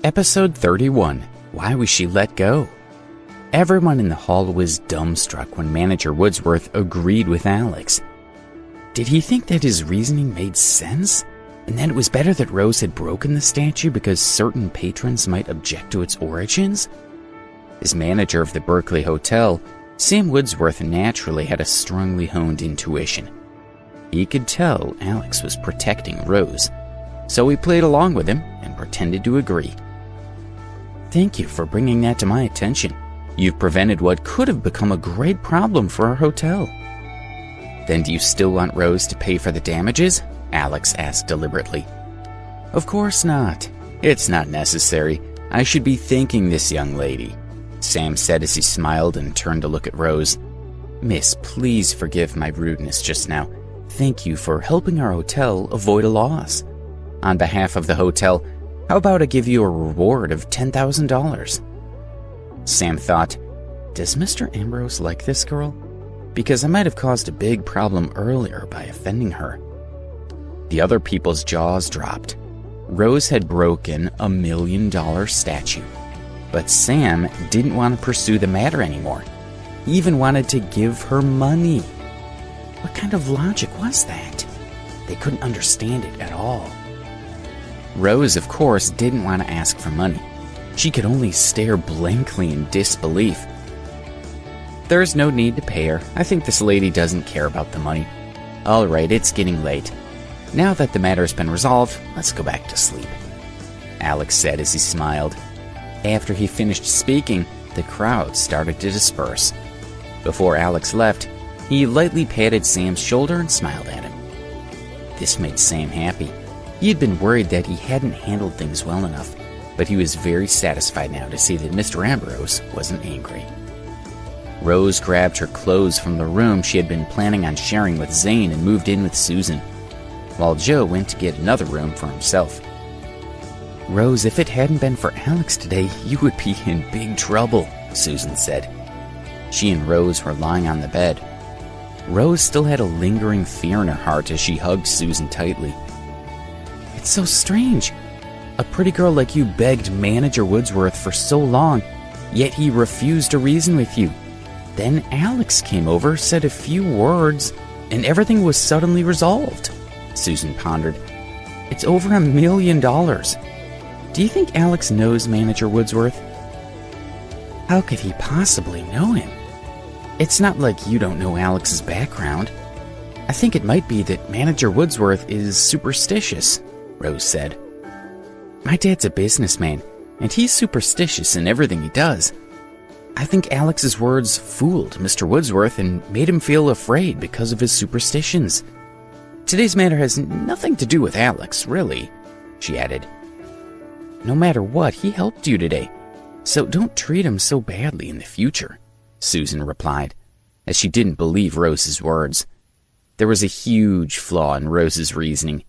Episode 31, Why Was She Let Go? Everyone in the hall was dumbstruck when Manager Woodsworth agreed with Alex. Did he think that his reasoning made sense? And that it was better that Rose had broken the statue because certain patrons might object to its origins? As manager of the Berkeley Hotel, Sam Woodsworth naturally had a strongly honed intuition. He could tell Alex was protecting Rose, so he played along with him and pretended to agree. "Thank you for bringing that to my attention. You've prevented what could have become a great problem for our hotel." "Then do you still want Rose to pay for the damages?" Alex asked deliberately. "Of course not. It's not necessary. I should be thanking this young lady," Sam said as he smiled and turned to look at Rose. "Miss, please forgive my rudeness just now. Thank you for helping our hotel avoid a loss. On behalf of the hotel, how about I give you a reward of $10,000? Sam thought, does Mr. Ambrose like this girl? Because I might have caused a big problem earlier by offending her. The other people's jaws dropped. Rose had broken a $1 million statue. But Sam didn't want to pursue the matter anymore. He even wanted to give her money. What kind of logic was that? They couldn't understand it at all. Rose, of course, didn't want to ask for money. She could only stare blankly in disbelief. "There's no need to pay her. I think this lady doesn't care about the money. All right, it's getting late. Now that the matter has been resolved, let's go back to sleep," Alex said as he smiled. After he finished speaking, the crowd started to disperse. Before Alex left, he lightly patted Sam's shoulder and smiled at him. This made Sam happy. He had been worried that he hadn't handled things well enough, but he was very satisfied now to see that Mr. Ambrose wasn't angry. Rose grabbed her clothes from the room she had been planning on sharing with Zane and moved in with Susan, while Joe went to get another room for himself. "Rose, if it hadn't been for Alex today, you would be in big trouble," Susan said. She and Rose were lying on the bed. Rose still had a lingering fear in her heart as she hugged Susan tightly. "It's so strange. A pretty girl like you begged Manager Woodsworth for so long, yet he refused to reason with you. Then Alex came over, said a few words, and everything was suddenly resolved," Susan pondered. "It's over $1 million. Do you think Alex knows Manager Woodsworth?" "How could he possibly know him? It's not like you don't know Alex's background. I think it might be that Manager Woodsworth is superstitious," Rose said. "My dad's a businessman, and he's superstitious in everything he does. I think Alex's words fooled Mr. Woodsworth and made him feel afraid because of his superstitions. Today's matter has nothing to do with Alex, really," she added. "No matter what, he helped you today, so don't treat him so badly in the future," Susan replied, as she didn't believe Rose's words. There was a huge flaw in Rose's reasoning.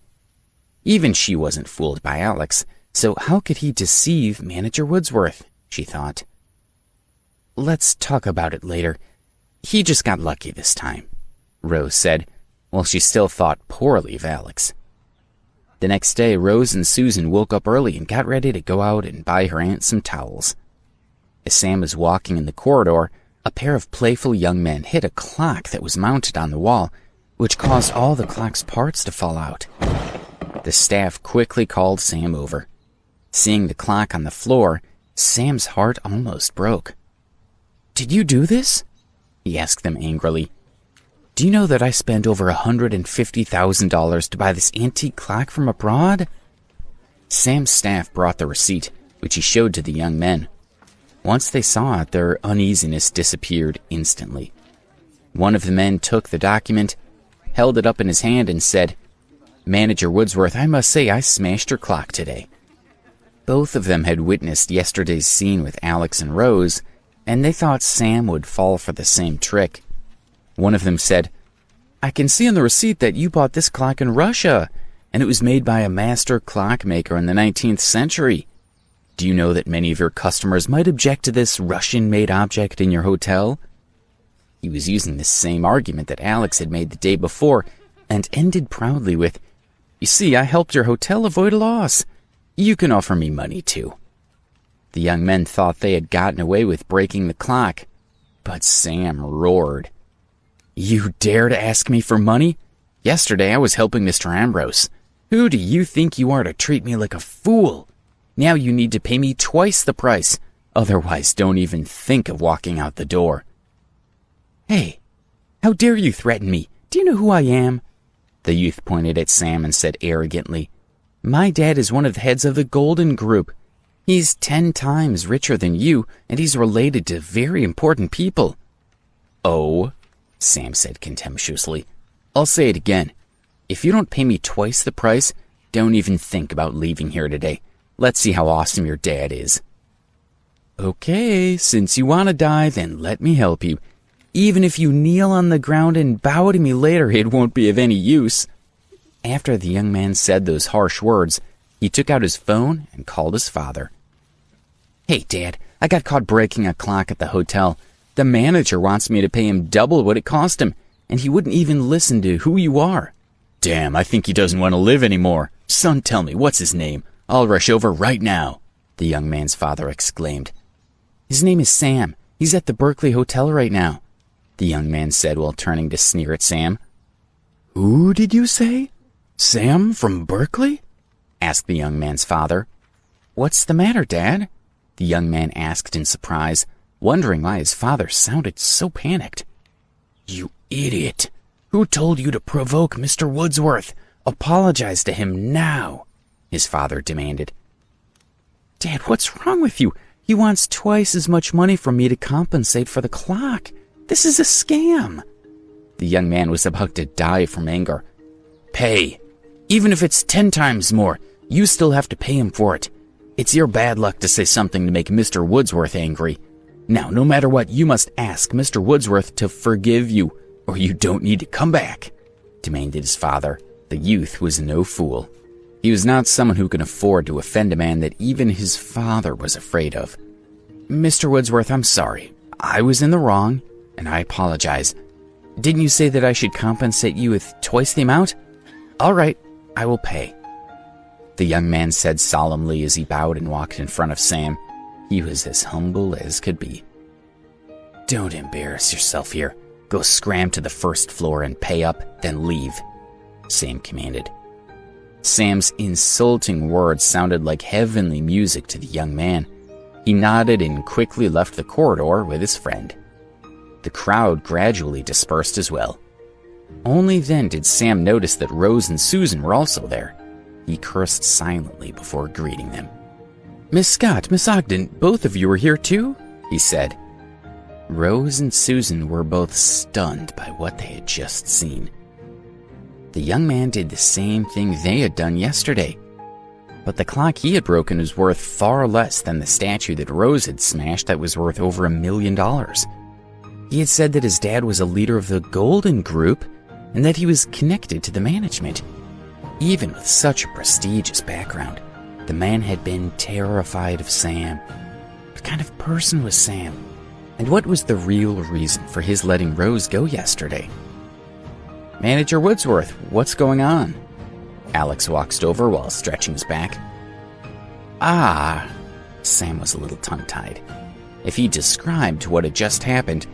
Even she wasn't fooled by Alex, so how could he deceive Manager Woodsworth, she thought. "Let's talk about it later. He just got lucky this time," Rose said, while she still thought poorly of Alex. The next day, Rose and Susan woke up early and got ready to go out and buy her aunt some towels. As Sam was walking in the corridor, a pair of playful young men hit a clock that was mounted on the wall, which caused all the clock's parts to fall out. The staff quickly called Sam over. Seeing the clock on the floor, Sam's heart almost broke. "Did you do this?" he asked them angrily. "Do you know that I spent over $150,000 to buy this antique clock from abroad?" Sam's staff brought the receipt, which he showed to the young men. Once they saw it, their uneasiness disappeared instantly. One of the men took the document, held it up in his hand, and said, "Manager Woodsworth, I must say I smashed your clock today." Both of them had witnessed yesterday's scene with Alex and Rose, and they thought Sam would fall for the same trick. One of them said, "I can see on the receipt that you bought this clock in Russia, and it was made by a master clockmaker in the 19th century. Do you know that many of your customers might object to this Russian-made object in your hotel?" He was using the same argument that Alex had made the day before, and ended proudly with, "You see, I helped your hotel avoid a loss. You can offer me money, too." The young men thought they had gotten away with breaking the clock, but Sam roared. "You dare to ask me for money? Yesterday I was helping Mr. Ambrose. Who do you think you are to treat me like a fool? Now you need to pay me twice the price. Otherwise, don't even think of walking out the door." "Hey, how dare you threaten me? Do you know who I am?" The youth pointed at Sam and said arrogantly, "My dad is one of the heads of the Golden Group. He's 10 times richer than you, and he's related to very important people." "Oh," Sam said contemptuously. "I'll say it again. If you don't pay me twice the price, don't even think about leaving here today. Let's see how awesome your dad is." "Okay, since you want to die, then let me help you. Even if you kneel on the ground and bow to me later, it won't be of any use." After the young man said those harsh words, he took out his phone and called his father. "Hey, Dad, I got caught breaking a clock at the hotel. The manager wants me to pay him double what it cost him, and he wouldn't even listen to who you are." "Damn, I think he doesn't want to live anymore. Son, tell me, what's his name? I'll rush over right now," the young man's father exclaimed. "His name is Sam. He's at the Berkeley Hotel right now," the young man said while turning to sneer at Sam. "Who did you say? Sam from Berkeley?" asked the young man's father. "What's the matter, Dad?" the young man asked in surprise, wondering why his father sounded so panicked. "You idiot! Who told you to provoke Mr. Woodsworth? Apologize to him now," his father demanded. "Dad, what's wrong with you? He wants twice as much money from me to compensate for the clock. This is a scam." The young man was about to die from anger. "Pay. Even if it's 10 times more, you still have to pay him for it. It's your bad luck to say something to make Mr. Woodsworth angry. Now, no matter what, you must ask Mr. Woodsworth to forgive you, or you don't need to come back," demanded his father. The youth was no fool. He was not someone who could afford to offend a man that even his father was afraid of. "Mr. Woodsworth, I'm sorry. I was in the wrong, and I apologize. Didn't you say that I should compensate you with twice the amount? All right, I will pay," the young man said solemnly as he bowed and walked in front of Sam. He was as humble as could be. "Don't embarrass yourself here. Go scram to the first floor and pay up, then leave," Sam commanded. Sam's insulting words sounded like heavenly music to the young man. He nodded and quickly left the corridor with his friend. The crowd gradually dispersed as well. Only then did Sam notice that Rose and Susan were also there. He cursed silently before greeting them. "Miss Scott, Miss Ogden, both of you are here too?" he said. Rose and Susan were both stunned by what they had just seen. The young man did the same thing they had done yesterday. But the clock he had broken was worth far less than the statue that Rose had smashed that was worth over $1 million. He had said that his dad was a leader of the Golden Group and that he was connected to the management. Even with such a prestigious background, the man had been terrified of Sam. What kind of person was Sam? And what was the real reason for his letting Rose go yesterday? "Manager Woodsworth, what's going on?" Alex walked over while stretching his back. "Ah," Sam was a little tongue-tied. If he described what had just happened,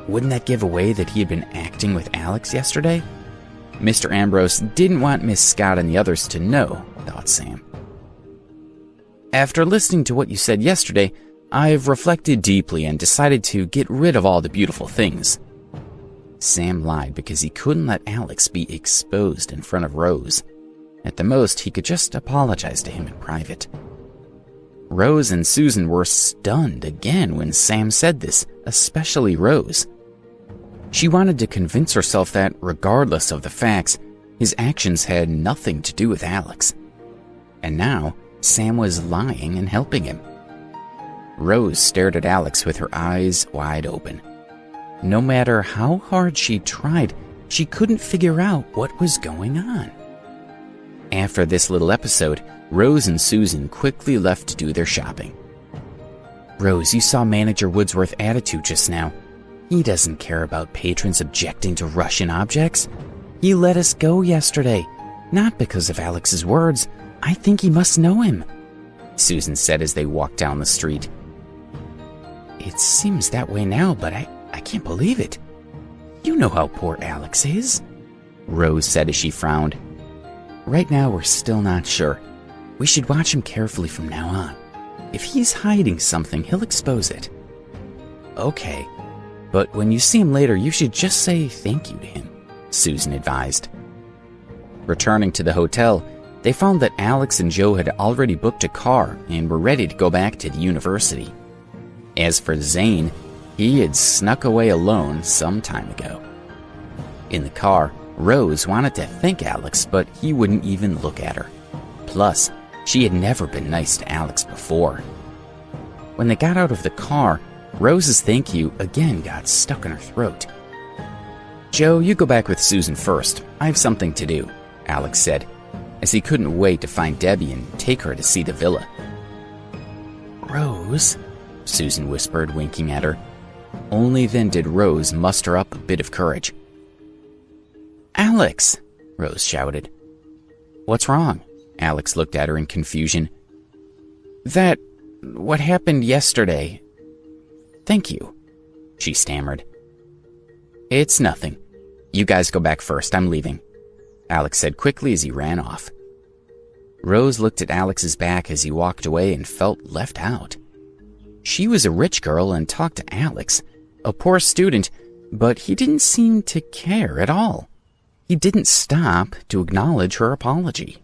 wouldn't that give away that he had been acting with Alex yesterday? Mr. Ambrose didn't want Miss Scott and the others to know, thought Sam. "After listening to what you said yesterday, I've reflected deeply and decided to get rid of all the beautiful things." Sam lied because he couldn't let Alex be exposed in front of Rose. At the most, he could just apologize to him in private. Rose and Susan were stunned again when Sam said this, especially Rose. She wanted to convince herself that, regardless of the facts, his actions had nothing to do with Alex. And now, Sam was lying and helping him. Rose stared at Alex with her eyes wide open. No matter how hard she tried, she couldn't figure out what was going on. After this little episode, Rose and Susan quickly left to do their shopping. "Rose, you saw Manager Woodsworth's attitude just now. He doesn't care about patrons objecting to Russian objects. He let us go yesterday, not because of Alex's words. I think he must know him," Susan said as they walked down the street. It seems that way now, but I can't believe it. You know how poor Alex is, Rose said as she frowned. Right now, we're still not sure. We should watch him carefully from now on. If he's hiding something, he'll expose it. Okay, but when you see him later, you should just say thank you to him, Susan advised. Returning to the hotel, they found that Alex and Joe had already booked a car and were ready to go back to the university. As for Zane, he had snuck away alone some time ago. In the car, Rose wanted to thank Alex, but he wouldn't even look at her. Plus, she had never been nice to Alex before. When they got out of the car, Rose's thank you again got stuck in her throat. Joe, you go back with Susan first. I have something to do, Alex said, as he couldn't wait to find Debbie and take her to see the villa. Rose, Susan whispered, winking at her. Only then did Rose muster up a bit of courage. Alex, Rose shouted. What's wrong? Alex looked at her in confusion. What happened yesterday. Thank you, she stammered. It's nothing. You guys go back first, I'm leaving, Alex said quickly as he ran off. Rose looked at Alex's back as he walked away and felt left out. She was a rich girl and talked to Alex, a poor student, but he didn't seem to care at all. He didn't stop to acknowledge her apology.